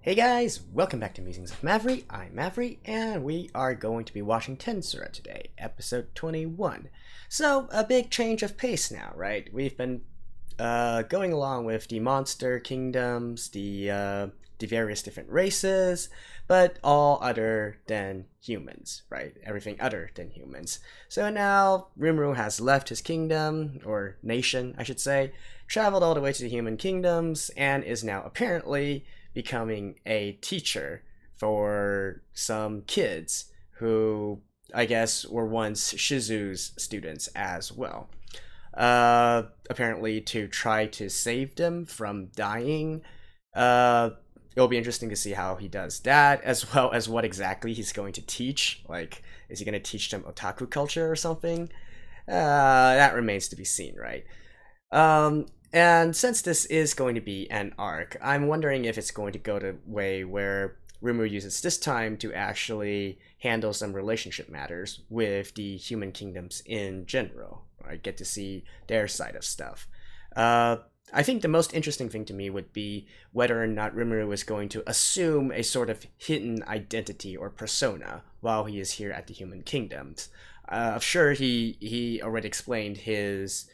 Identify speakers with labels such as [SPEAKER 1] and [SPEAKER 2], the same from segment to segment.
[SPEAKER 1] Hey guys, welcome back to Musings of Mavri. I'm Mavri, and we are going to be watching Tensura today, episode 21. So, a big change of pace now, right? We've been going along with the monster kingdoms, the various different races, but all other than humans, right? Everything other than humans. So now Rimuru has left his kingdom, or nation, I should say, traveled all the way to the human kingdoms, and is now apparently becoming a teacher for some kids who I guess were once Shizu's students as well. Apparently to try to save them from dying. It'll be interesting to see how he does that, as well as what exactly he's going to teach. Like, is he going to teach them otaku culture or something? That remains to be seen, right? And since this is going to be an arc, I'm wondering if it's going to go the way where Rimuru uses this time to actually handle some relationship matters with the human kingdoms in general. I get to see their side of stuff. I think the most interesting thing to me would be whether or not Rimuru is going to assume a sort of hidden identity or persona while he is here at the human kingdoms. Sure, he already explained his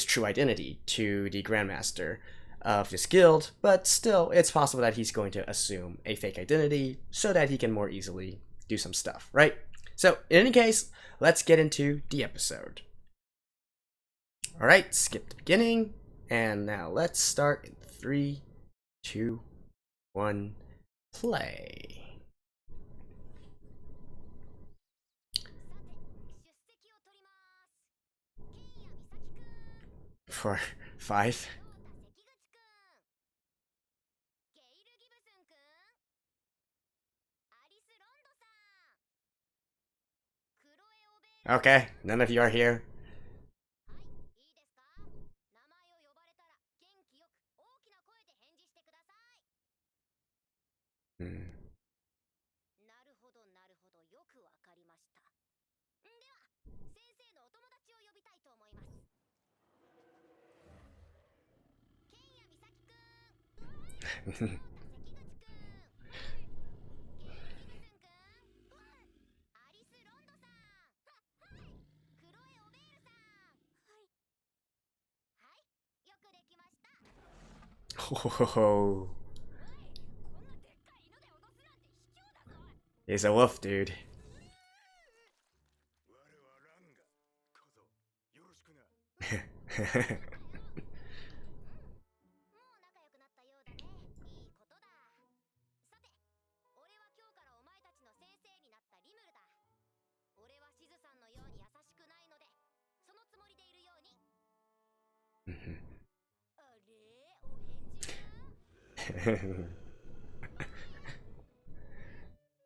[SPEAKER 1] true identity to the Grandmaster of this guild, but still, it's possible that he's going to assume a fake identity so that he can more easily do some stuff, right? So, in any case, let's get into the episode. Alright, skip the beginning, and now let's start in 3, 2, 1, play. For 5. Okay, none of you are here. Hmm. Oh, he's a wolf, dude.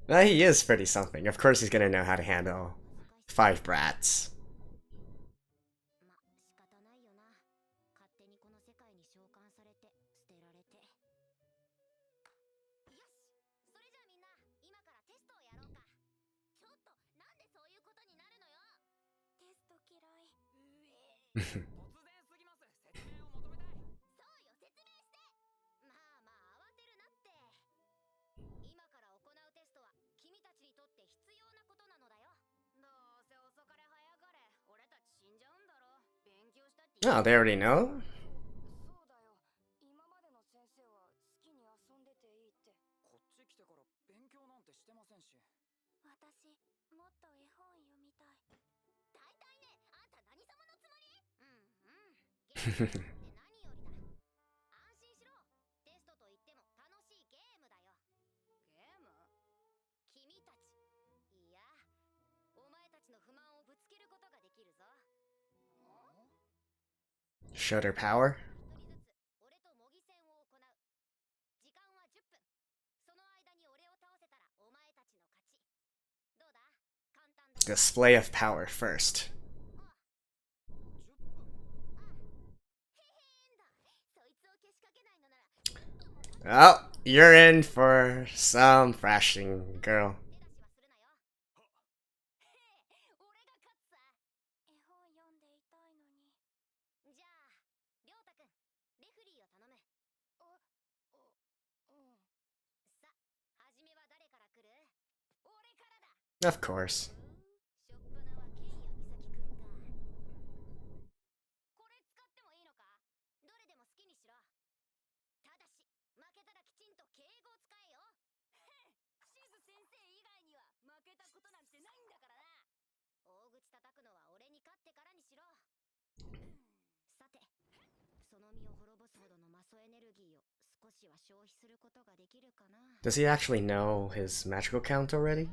[SPEAKER 1] Well, he is pretty something. Of course he's gonna know how to handle 5 brats. Oh, they already know? Show their power? Display of power first. Oh, you're in for some thrashing, girl. Of course. Does he actually know his magical count already?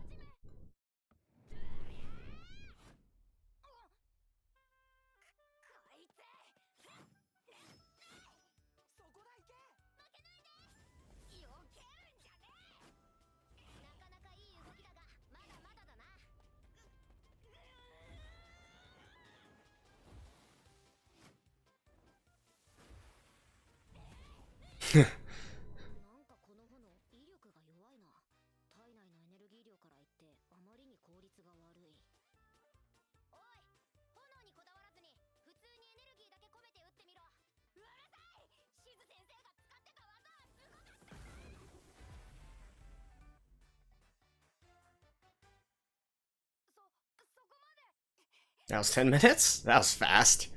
[SPEAKER 1] That was 10 minutes? That was fast.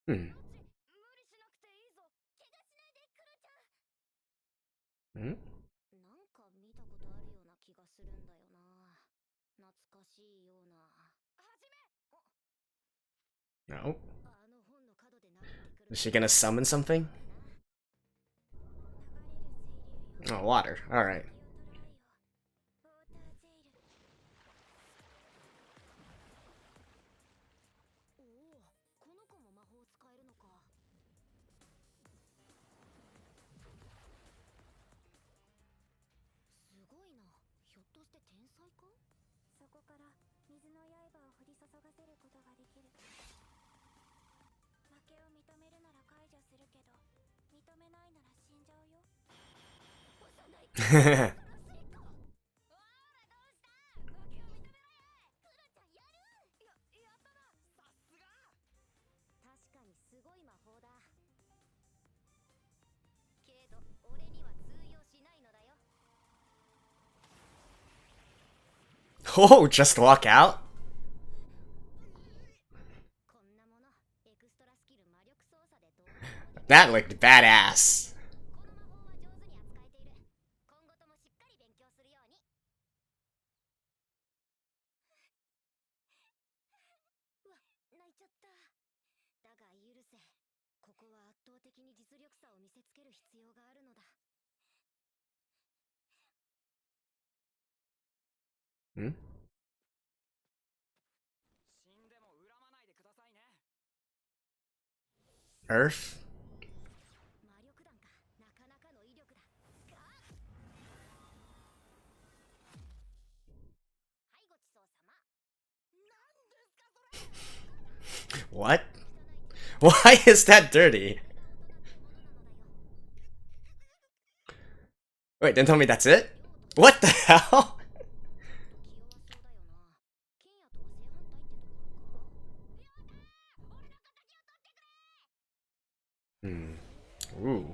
[SPEAKER 1] Hmm. Hmm? No. Is she gonna summon something? Oh, water. Alright. Oh, just walk out? That looked badass. Hmm? Earth? What? Why is that dirty? Wait, then tell me that's it? What the hell? Hmm. Ooh.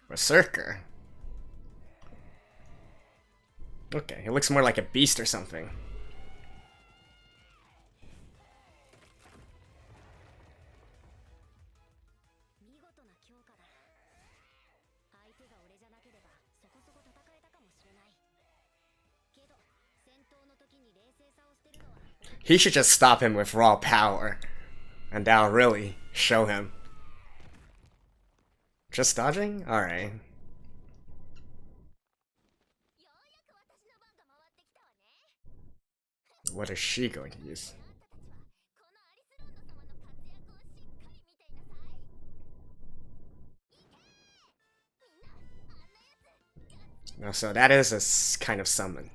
[SPEAKER 1] Berserker. Okay, it looks more like a beast or something. He should just stop him with raw power. And that'll really show him. Just dodging? Alright. What is she going to use? No, so that is a kind of summon.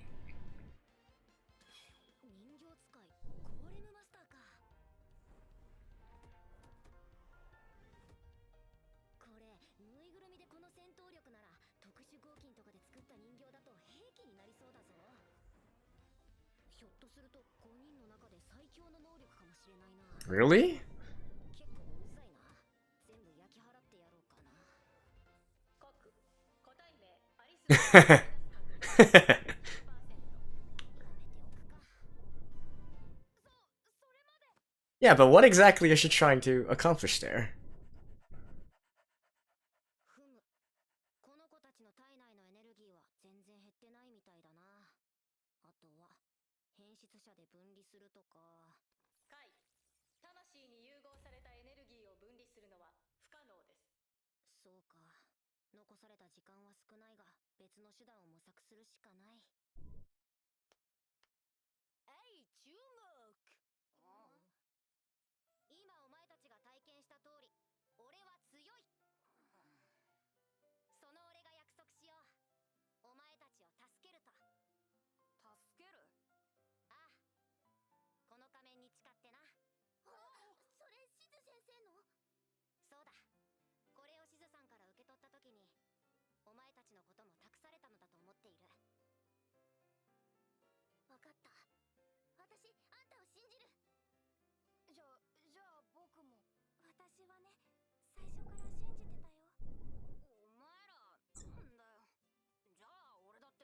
[SPEAKER 1] Really? Yeah, but what exactly is she trying to accomplish there?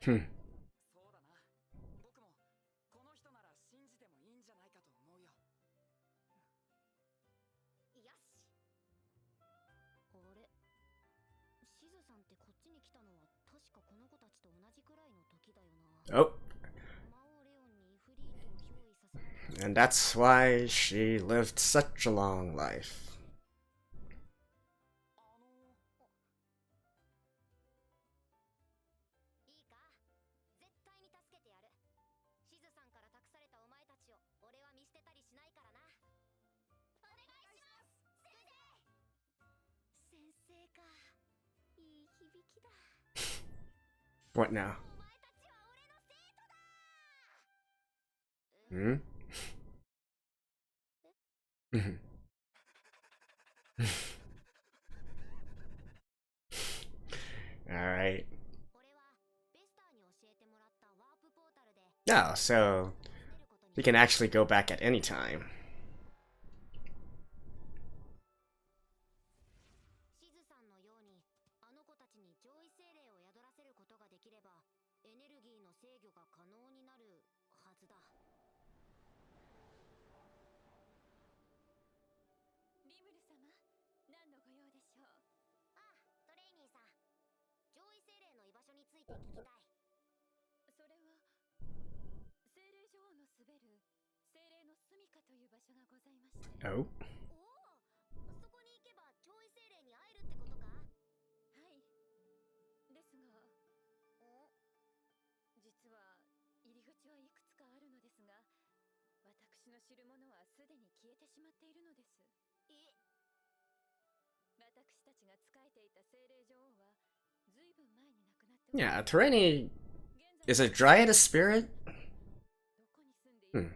[SPEAKER 1] Hmm. Oh. And that's why she lived such a long life. What now? Hmm? Alright. Oh, so we can actually go back at any time. Oh. Yeah, Terraini is a dryad a spirit? Hmm.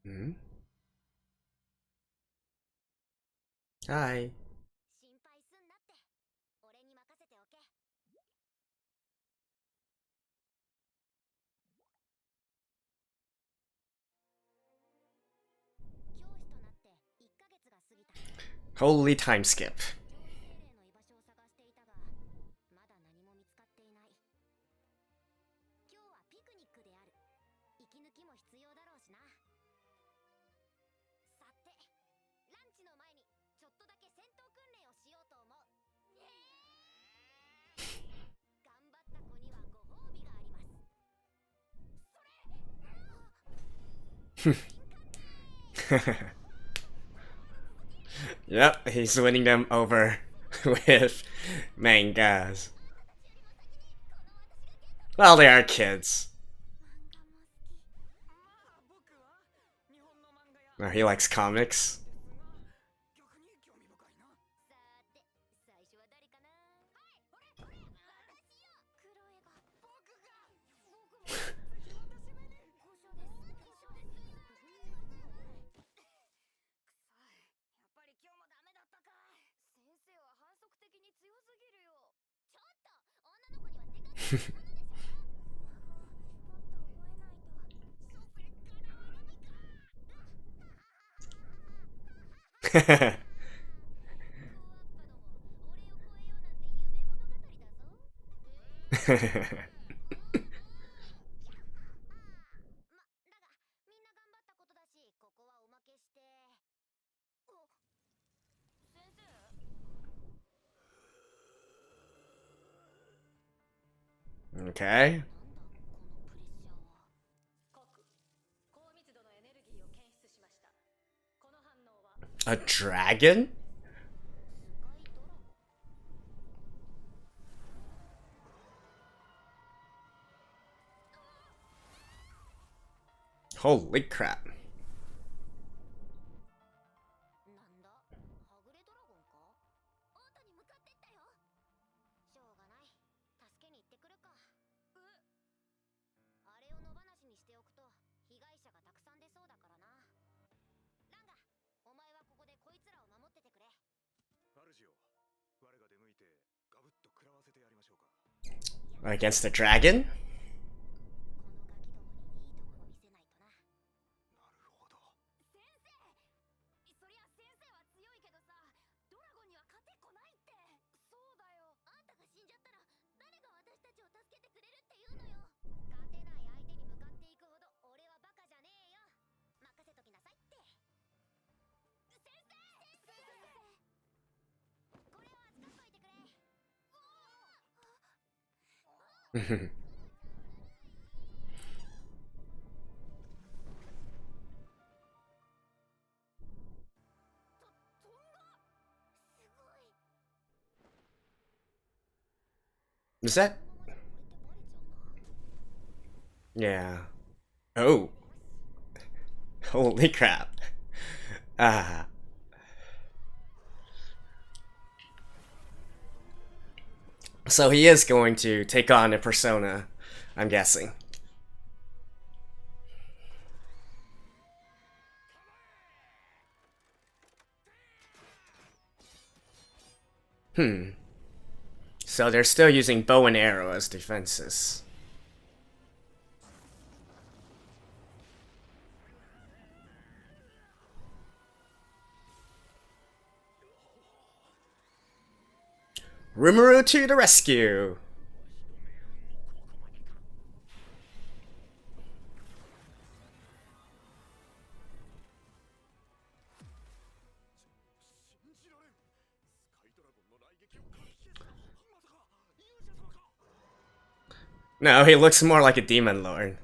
[SPEAKER 1] Hmm. Hi. Holy time skip. Yep, he's winning them over with mangas. Well, they are kids. Oh, he likes comics. Okay. A dragon? Holy crap. Against the dragon? Is that? Yeah. Oh. Holy crap. Ah. So he is going to take on a persona, I'm guessing. So they're still using bow and arrow as defenses. Rimuru to the rescue! No, he looks more like a demon lord.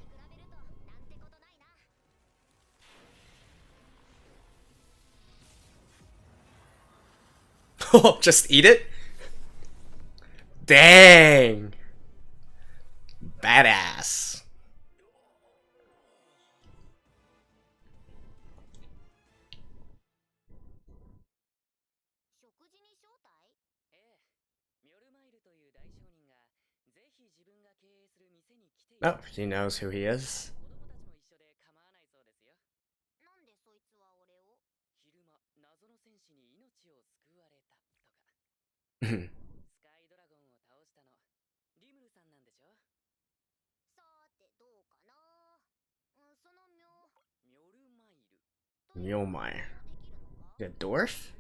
[SPEAKER 1] Oh, just eat it? Dang! Badass. Oh, he knows who he is. Mjolnir. The dwarf?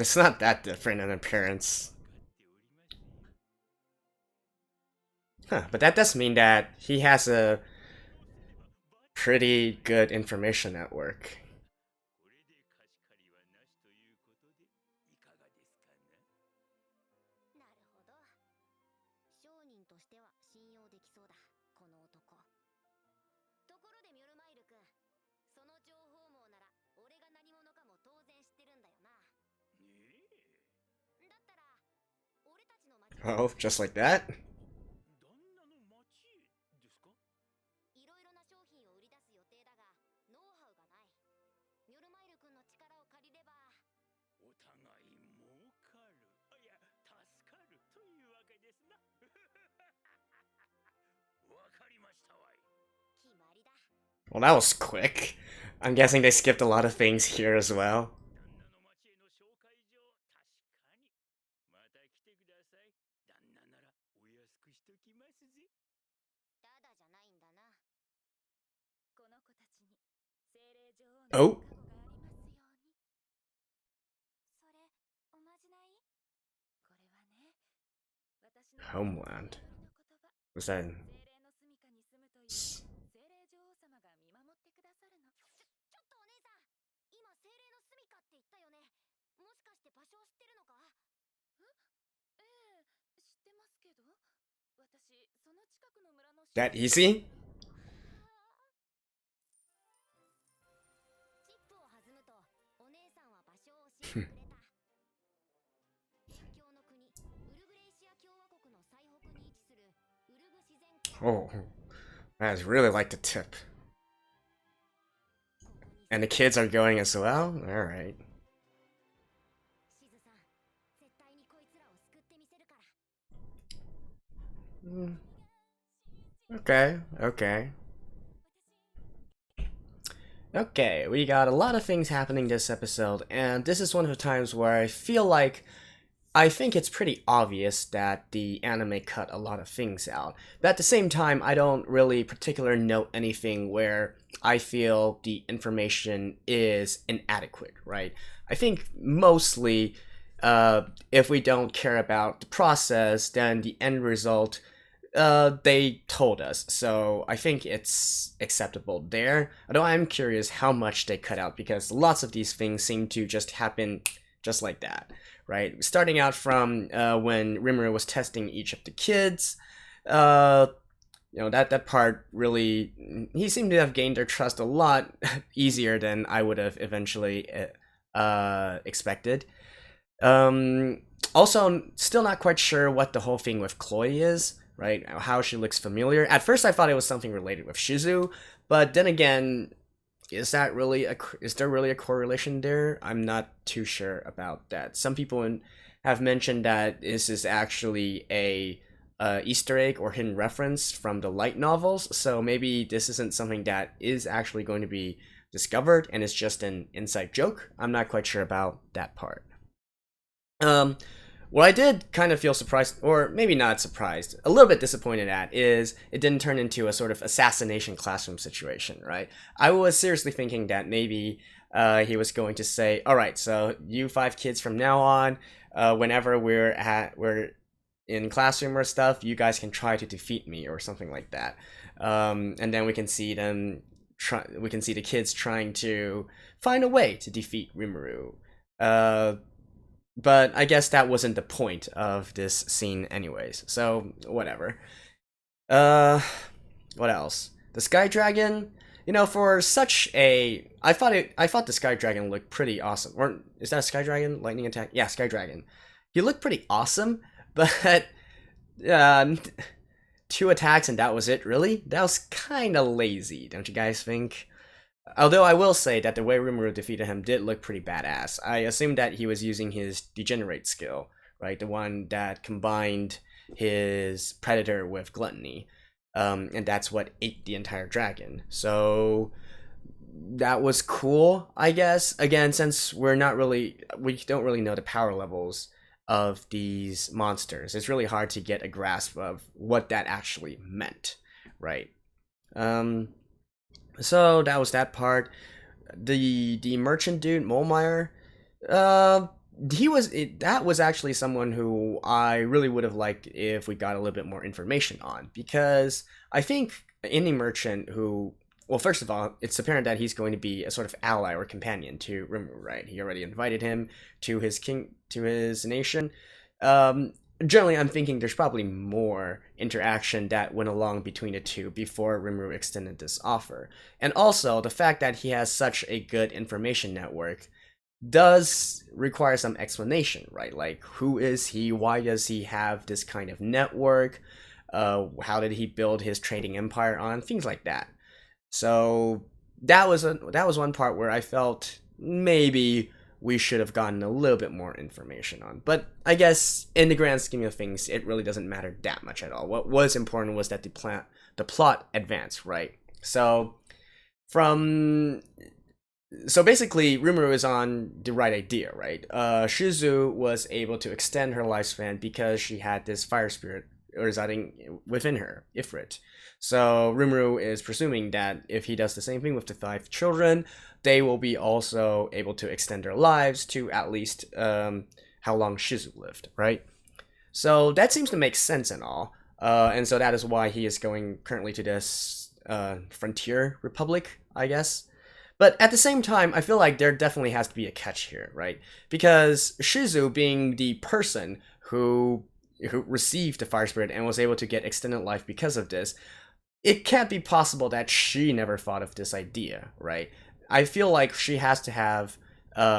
[SPEAKER 1] It's not that different in appearance. Huh, but that does mean that he has a pretty good information network. Oh, just like that? Well, that was quick. I'm guessing they skipped a lot of things here as well. Oh. Homeland. Was that? That easy? Oh, I'd really like to tip. And the kids are going as well? Alright. Okay, okay. Okay, we got a lot of things happening this episode, and this is one of the times where I feel like I think it's pretty obvious that the anime cut a lot of things out. But at the same time, I don't really particularly note anything where I feel the information is inadequate, right? I think mostly, if we don't care about the process, then the end result, they told us. So I think it's acceptable there. Although I'm curious how much they cut out, because lots of these things seem to just happen just like that. Right, starting out from when Rimuru was testing each of the kids, that part really, he seemed to have gained their trust a lot easier than I would have eventually expected. Also, still not quite sure what the whole thing with Chloe is, right? How she looks familiar. At first, I thought it was something related with Shizu, but then again, is there really a correlation there? I'm not too sure about that. Some people have mentioned that this is actually a Easter egg or hidden reference from the light novels, so maybe this isn't something that is actually going to be discovered and it's just an inside joke. I'm not quite sure about that part. What I did kind of feel surprised, or maybe not surprised, a little bit disappointed at, is it didn't turn into a sort of assassination classroom situation, right? I was seriously thinking that maybe he was going to say, all right, so you 5 kids from now on, whenever we're in classroom or stuff, you guys can try to defeat me or something like that. And then we can see the kids trying to find a way to defeat Rimuru. But I guess that wasn't the point of this scene anyways, so whatever. What else? The Sky Dragon, for such a... I thought the Sky Dragon looked pretty awesome. Or, is that a Sky Dragon? Lightning attack? Yeah, Sky Dragon. He looked pretty awesome, but... 2 attacks and that was it, really? That was kinda lazy, don't you guys think? Although I will say that the way Rimuru defeated him did look pretty badass. I assume that he was using his Degenerate skill, right? The one that combined his Predator with Gluttony. And that's what ate the entire dragon. So that was cool, I guess. Again, since we don't really know the power levels of these monsters, it's really hard to get a grasp of what that actually meant, right? So that was that part. The merchant dude, Molmeyer, that was actually someone who I really would have liked if we got a little bit more information on, because I think any merchant who, well, first of all, it's apparent that he's going to be a sort of ally or companion to Rimuru, right? He already invited him to his nation. Generally, I'm thinking there's probably more interaction that went along between the two before Rimuru extended this offer. And also, the fact that he has such a good information network does require some explanation, right? Like, who is he? Why does he have this kind of network? How did he build his trading empire on? Things like that. So that was one part where I felt maybe we should have gotten a little bit more information on. But I guess in the grand scheme of things, it really doesn't matter that much at all. What was important was that the plot advanced, right? So basically, Rimuru is on the right idea, right? Shizu was able to extend her lifespan because she had this fire spirit residing within her, Ifrit. So Rimuru is presuming that if he does the same thing with the 5 children, they will be also able to extend their lives to at least how long Shizu lived, right? So that seems to make sense and all. And so that is why he is going currently to this frontier republic, I guess. But at the same time, I feel like there definitely has to be a catch here, right? Because Shizu, being the person who received the fire spirit and was able to get extended life because of this, it can't be possible that she never thought of this idea, right? I feel like she has to have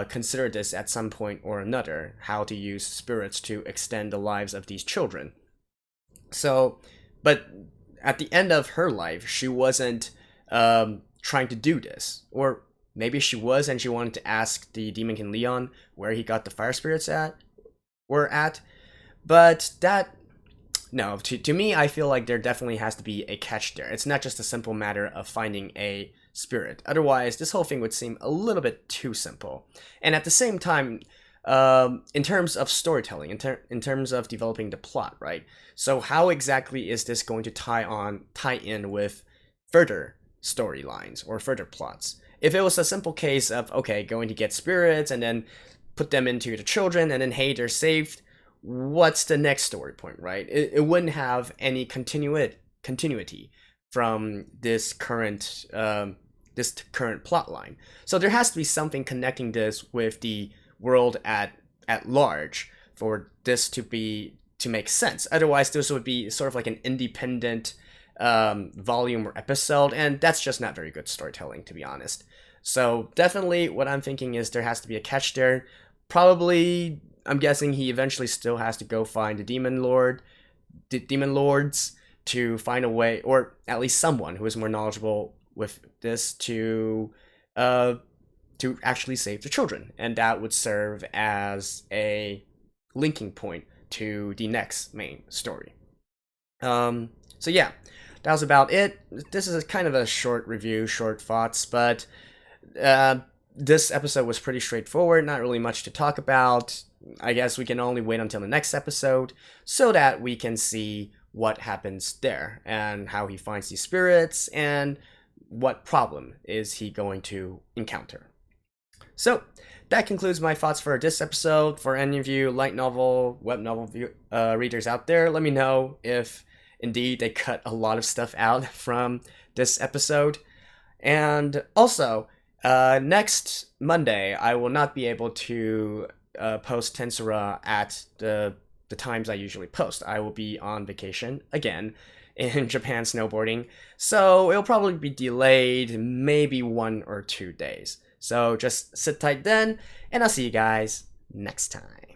[SPEAKER 1] considered this at some point or another, how to use spirits to extend the lives of these children. So, but at the end of her life, she wasn't trying to do this. Or maybe she was, and she wanted to ask the Demon King Leon where he got the fire spirits were at. But that, no, to me, I feel like there definitely has to be a catch there. It's not just a simple matter of finding a spirit. Otherwise, this whole thing would seem a little bit too simple. And at the same time, in terms of storytelling, in terms of developing the plot, right? So how exactly is this going to tie in with further storylines or further plots? If it was a simple case of, okay, going to get spirits and then put them into the children and then, hey, they're saved, what's the next story point, right? It wouldn't have any continuity from this current plot line. So there has to be something connecting this with the world at large for this to make sense. Otherwise, this would be sort of like an independent volume or episode, and that's just not very good storytelling, to be honest. So definitely what I'm thinking is there has to be a catch there. Probably, I'm guessing he eventually still has to go find the demon lords to find a way, or at least someone who is more knowledgeable with this to actually save the children, and that would serve as a linking point to the next main story. So yeah, that was about it. This is kind of a short review, short thoughts, but this episode was pretty straightforward, not really much to talk about. I guess we can only wait until the next episode so that we can see what happens there and how he finds these spirits and what problem is he going to encounter. So that concludes my thoughts for this episode. For any of you light novel, web novel readers out there, let me know if indeed they cut a lot of stuff out from this episode. And also, next Monday, I will not be able to post Tensura at the times I usually post. I will be on vacation again in Japan snowboarding, so it'll probably be delayed maybe 1 or 2 days. So just sit tight then, and I'll see you guys next time.